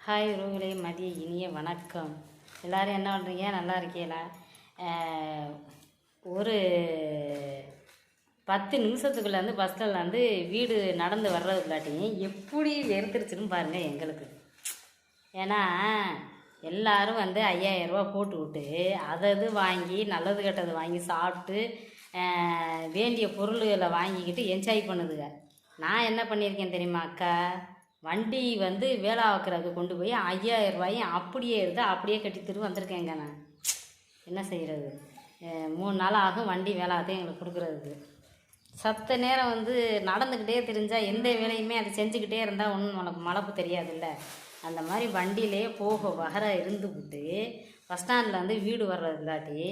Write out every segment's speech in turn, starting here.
Hi உறவுகளே, மதிய இனிய வணக்கம். எல்லோரும் என்ன பண்ணுறீங்க? நல்லா இருக்கீங்களா? ஒரு 10 நிமிஷத்துக்குள்ளே வந்து பஸ்ஸில் வந்து வீடு நடந்து வர்றதுக்குள்ளாட்டியும் எப்படி வெறுத்துருச்சுன்னு பாருங்கள் எங்களுக்கு. ஏன்னா எல்லோரும் வந்து 5000 ரூபா போட்டு விட்டு அதை வாங்கி நல்லது கெட்டது வாங்கி சாப்பிட்டு வேண்டிய பொருள்களை வாங்கிக்கிட்டு என்ஜாய் பண்ணுதுங்க. நான் என்ன பண்ணியிருக்கேன் தெரியுமா அக்கா? வண்டி வந்து வேலை ஆக்குறதுக்கு கொண்டு போய் 5000 ரூபாயும் அப்படியே இருந்தால் அப்படியே கட்டி வந்திருக்கேங்க. நான் என்ன செய்கிறது? 3 நாள் ஆகும் வண்டி வேலாத்தையும் எங்களுக்கு கொடுக்குறதுக்கு. சத்த நேரம் வந்து நடந்துக்கிட்டே தெரிஞ்சால் எந்த வேலையுமே அதை செஞ்சுக்கிட்டே இருந்தால் ஒன்றும் நமக்கு மழப்பு தெரியாதுல்ல. அந்த மாதிரி வண்டியிலே போக வகர இருந்துக்கிட்டு பஸ் ஸ்டாண்டில் வந்து வீடு வர்றது இல்லாட்டி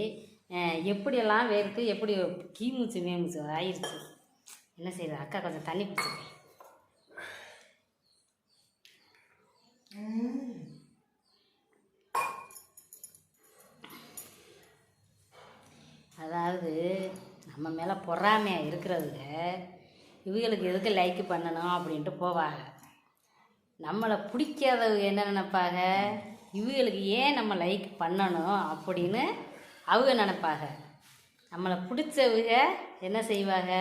எப்படியெல்லாம் வேர்த்து எப்படி கீமூச்சு மேமூச்சு ஆயிடுச்சு. என்ன செய்யுது? அக்கா கொஞ்சம் தண்ணி பிடிச்சிருக்கேன். அதாவது நம்ம மேலே பொறாமையாக இருக்கிறதுல இவங்களுக்கு எதுக்கு லைக் பண்ணணும் அப்படின்ட்டு போவாங்க. நம்மளை பிடிக்காதவங்க என்ன நினைப்பாங்க? இவங்களுக்கு ஏன் நம்ம லைக் பண்ணணும் அப்படின்னு அவங்க நினைப்பாங்க. நம்மளை பிடிச்சவங்க என்ன செய்வாங்க?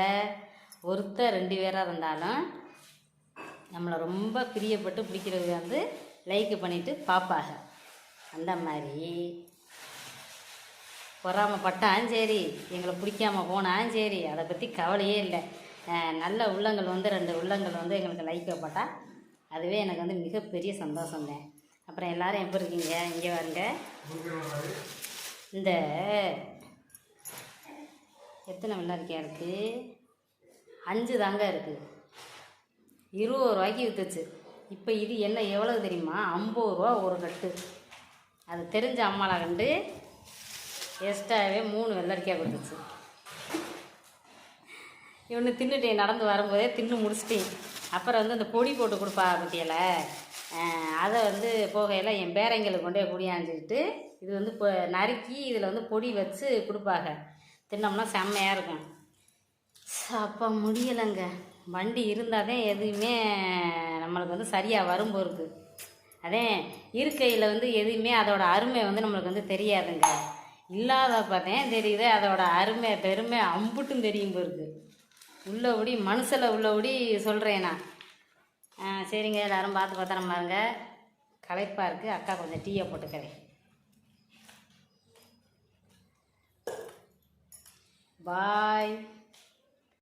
ஒருத்தர் 2 பேராக இருந்தாலும் நம்மளை ரொம்ப பிரியப்பட்டு பிடிக்கிறவங்க வந்து லைக் பண்ணிவிட்டு பார்ப்பாங்க. அந்த மாதிரி பொறாமப்பட்டாலும் சரி, எங்களை பிடிக்காம போனாலும் சரி, அதை பற்றி கவலையே இல்லை. நல்ல உள்ளங்கள் வந்து 2 உள்ளங்கள் வந்து எங்களுக்கு லைக் போட்டால் அதுவே எனக்கு வந்து மிகப்பெரிய சந்தோஷம்தான். அப்புறம் எல்லோரும் எப்படி இருக்கீங்க? இங்கே வாருங்க. இந்த எத்தனை வெள்ளரிக்காய் இருக்குது? 5 தாங்க இருக்குது. 20 ரூபாய்க்கு விற்றுச்சு. இப்போ இது என்ன எவ்வளோ தெரியுமா? 50 ரூபா ஒரு கட்டு. அது தெரிஞ்ச அம்மாவை கண்டு எக்ஸ்ட்ராவே 3 வெள்ளரிக்காய் கொடுத்துச்சு. இவனு தின்னுட்டேன், நடந்து வரும்போதே தின்னு முடிச்சிட்டேன். அப்புறம் வந்து அந்த பொடி போட்டு கொடுப்பா பற்றியலை, அதை வந்து போகையில் என் பேரங்களுக்கு கொண்டே குடியாஞ்சிக்கிட்டு இது வந்து இப்போ நறுக்கி இதில் வந்து பொடி வச்சு கொடுப்பாங்க. தின்னோம்னா செம்மையாக இருக்கும். அப்போ முடியலைங்க. வண்டி இருந்தால் தான் எதுவுமே நம்மளுக்கு வந்து சரியாக வரும்போது இருக்குது. அதே இருக்கையில் வந்து எதுவுமே அதோட அருமை வந்து நம்மளுக்கு வந்து தெரியாதுங்க. இல்லாதப்பதான் தெரியுது அதோட அருமை பெருமை அம்புட்டும் தெரியும் போருக்கு. உள்ளபடி மனுஷில் உள்ளபடி சொல்கிறேன் நான். சரிங்க, எல்லோரும் பார்த்து பத்திரம் பாருங்க. களைப்பாக இருக்குது. அக்கா கொஞ்சம் டீயை போட்டுக்கிறேன். பாய்.